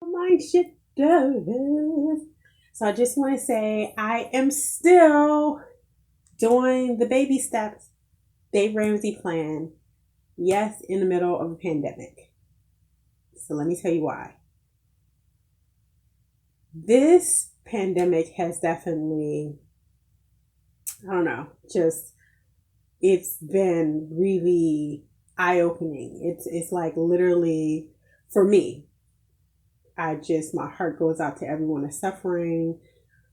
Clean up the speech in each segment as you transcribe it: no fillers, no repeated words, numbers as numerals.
Mindshifters. So I just want to say I am still doing the baby steps, Dave Ramsey plan. Yes, in the middle of a pandemic. So let me tell you why. This pandemic has definitely, I don't know, just it's been really eye opening. It's like literally for me. My heart goes out to everyone that's suffering.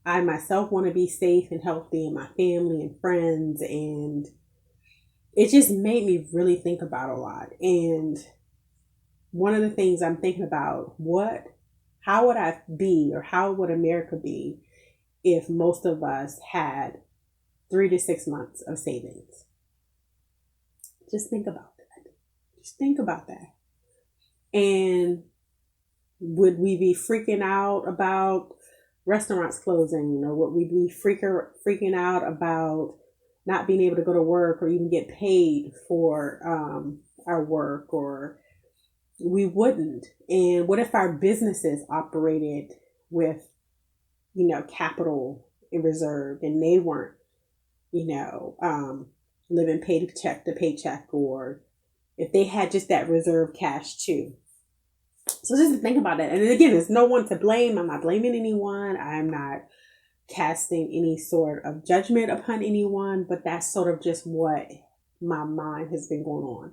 I myself want to be safe and healthy, and my family and friends. And it just made me really think about a lot. And one of the things I'm thinking about, how would I be, or how would America be if most of us had 3 to 6 months of savings? Just think about that. Just think about that. And would we be freaking out about restaurants closing, or would we be freaking out about not being able to go to work or even get paid for our work? Or we wouldn't. And what if our businesses operated with capital reserved, and they weren't you know living paycheck to paycheck, or if they had just that reserve cash too? So just think about that. And again, there's no one to blame. I'm not blaming anyone. I'm not casting any sort of judgment upon anyone, but that's sort of just what my mind has been going on.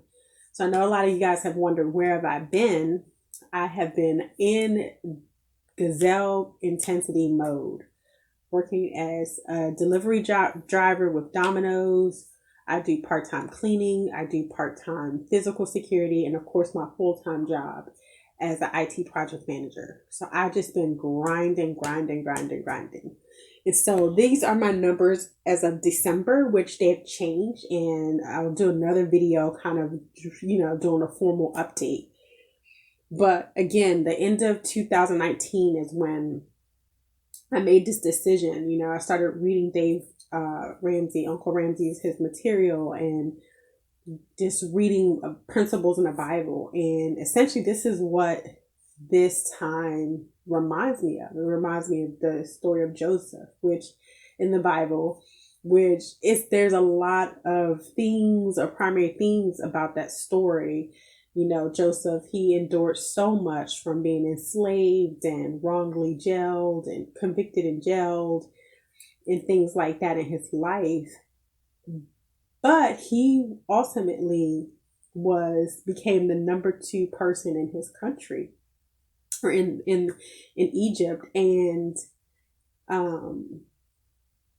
So I know a lot of you guys have wondered, where have I been? I have been in Gazelle intensity mode, working as a delivery driver with Domino's. I do part-time cleaning. I do part-time physical security, and of course my full-time job as an IT project manager. So I've just been grinding. And so these are my numbers as of December, which they've changed. And I'll do another video kind of, doing a formal update. But again, the end of 2019 is when I made this decision. I started reading Dave Ramsey, Uncle Ramsey's, his material, and just reading principles in the Bible. And essentially, this is what this time reminds me of. It reminds me of the story of Joseph, which in the Bible, there's a lot of themes or primary themes about that story. Joseph, he endured so much, from being enslaved and wrongly jailed and convicted and jailed and things like that in his life. But he ultimately became the number 2 person in his country, or in Egypt. And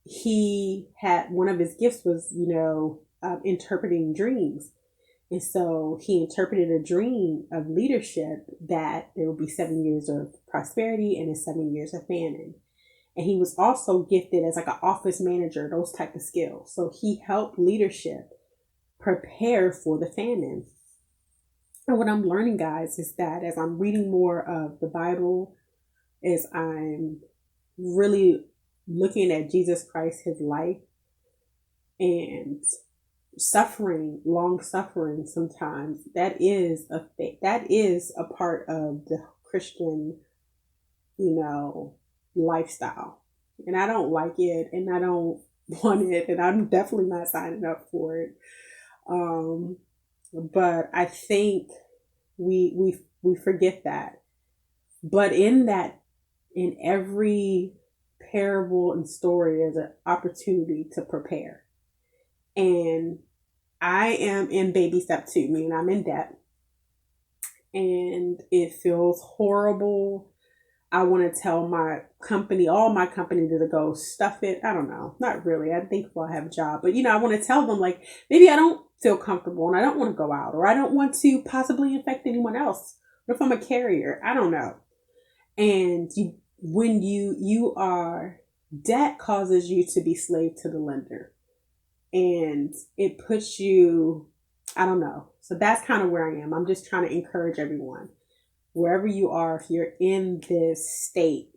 he had, one of his gifts was interpreting dreams. And so he interpreted a dream of leadership, that there would be 7 years of prosperity and 7 years of famine. And he was also gifted as like an office manager, those type of skills. So he helped leadership prepare for the famine. And what I'm learning, guys, is that as I'm reading more of the Bible, as I'm really looking at Jesus Christ, his life, and long suffering sometimes, that is a part of the Christian, lifestyle. And I don't like it, and I don't want it, and I'm definitely not signing up for it. But I think we forget that. But in every parable and story, is an opportunity to prepare. And I am in baby step 2, meaning I'm in debt, and it feels horrible. I want to tell all my company to go stuff it. I don't know. Not really. I think I'll have a job. But, I want to tell them, like, maybe I don't feel comfortable and I don't want to go out, or I don't want to possibly infect anyone else. What if I'm a carrier? I don't know. And when you are, debt causes you to be slave to the lender. And it puts you, I don't know. So that's kind of where I am. I'm just trying to encourage everyone, wherever you are, if you're in this state,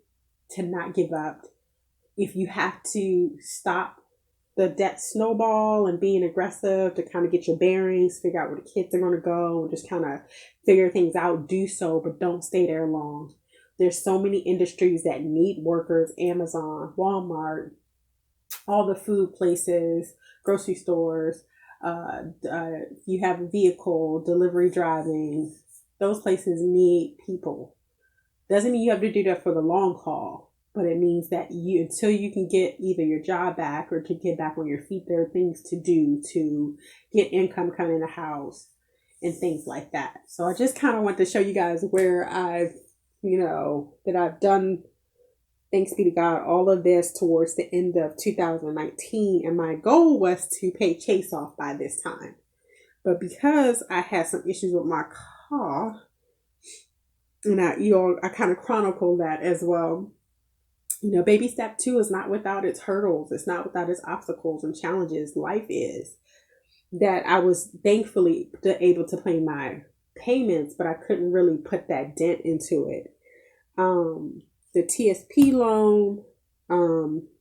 to not give up. If you have to stop the debt snowball and being aggressive to kind of get your bearings, figure out where the kids are going to go, and just kind of figure things out, do so, but don't stay there long. There's so many industries that need workers: Amazon, Walmart, all the food places, grocery stores. You have a vehicle, delivery driving. Those places need people. Doesn't mean you have to do that for the long haul, but it means that you, until you can get either your job back or to get back on your feet, there are things to do to get income coming in the house and things like that. So I just kind of want to show you guys where I've, that I've done, thanks be to God, all of this towards the end of 2019. And my goal was to pay Chase off by this time. But because I had some issues with my car, and I kind of chronicled that as well. Baby step 2 is not without its hurdles. It's not without its obstacles and challenges. Life is. That I was thankfully able to pay my payments, but I couldn't really put that dent into it. The TSP loan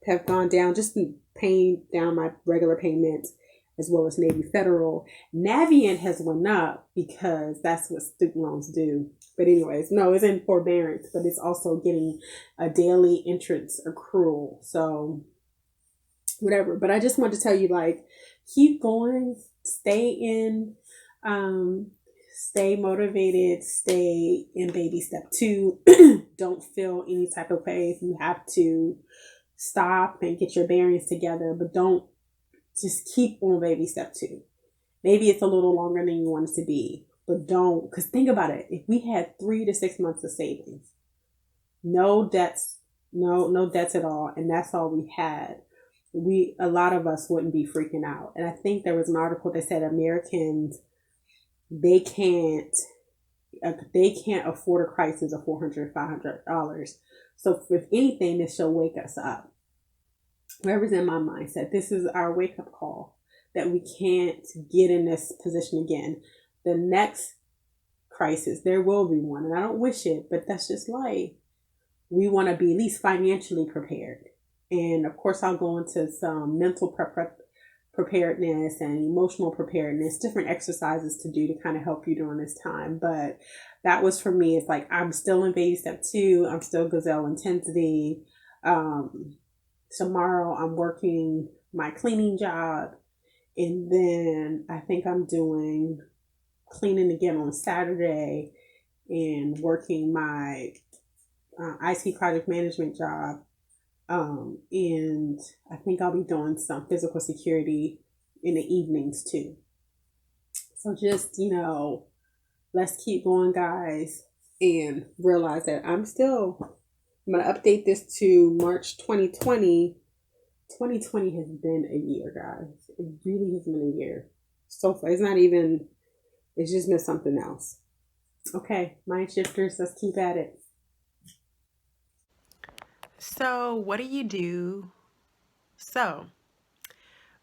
have gone down, just paying down my regular payments, as well as Navy Federal. Navient has went up because that's what student loans do. But anyways, no, it's in forbearance, but it's also getting a daily interest accrual. So whatever. But I just want to tell you, like, keep going, stay motivated, stay in baby step 2. Don't feel any type of way if you have to stop and get your bearings together, but don't, just keep on baby step 2. Maybe it's a little longer than you want it to be, but don't, because think about it. If we had 3 to 6 months of savings, no debts, no debts at all, and that's all we had, a lot of us wouldn't be freaking out. And I think there was an article that said Americans, they can't afford a crisis of $400, $500. So if anything, this shall wake us up. Whoever's in my mindset, this is our wake up call that we can't get in this position again. The next crisis, there will be one, and I don't wish it, but that's just life. We want to be at least financially prepared. And of course, I'll go into some mental preparedness and emotional preparedness, different exercises to do to kind of help you during this time. But that was for me. It's like, I'm still in baby step 2. I'm still Gazelle intensity. Tomorrow I'm working my cleaning job. And then I think I'm doing cleaning again on Saturday and working my IT project management job. And I think I'll be doing some physical security in the evenings too. So just, let's keep going, guys, and realize that I'm going to update this to March 2020. 2020 has been a year, guys. It really has been a year. So far, it's just been something else. Okay, Mindshifters, let's keep at it. So, what do you do?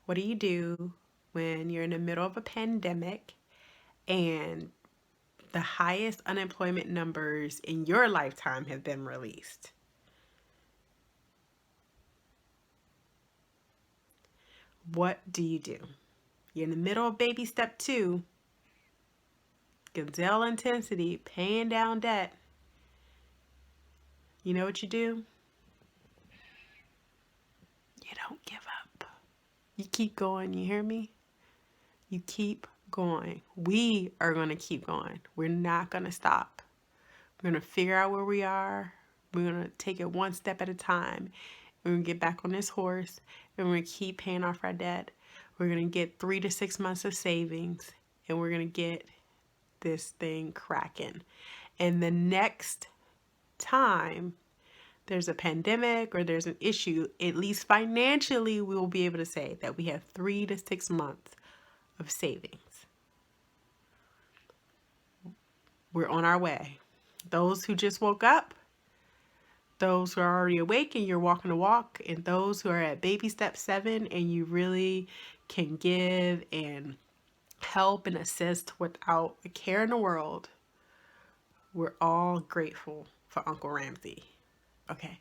What do you do when you're in the middle of a pandemic and the highest unemployment numbers in your lifetime have been released? What do you do? You're in the middle of baby step 2, Gazelle intensity, paying down debt. You know what you do? You don't give up. You keep going, you hear me? You keep going. We are going to keep going. We're not going to stop. We're going to figure out where we are. We're going to take it one step at a time. We're going to get back on this horse and we're going to keep paying off our debt. We're going to get 3 to 6 months of savings and we're going to get this thing cracking. And the next time there's a pandemic or there's an issue, at least financially, we will be able to say that we have 3 to 6 months of savings. We're on our way. Those who just woke up, those who are already awake and you're walking the walk, and those who are at baby step 7 and you really can give and help and assist without a care in the world, we're all grateful for Uncle Ramsey. Okay,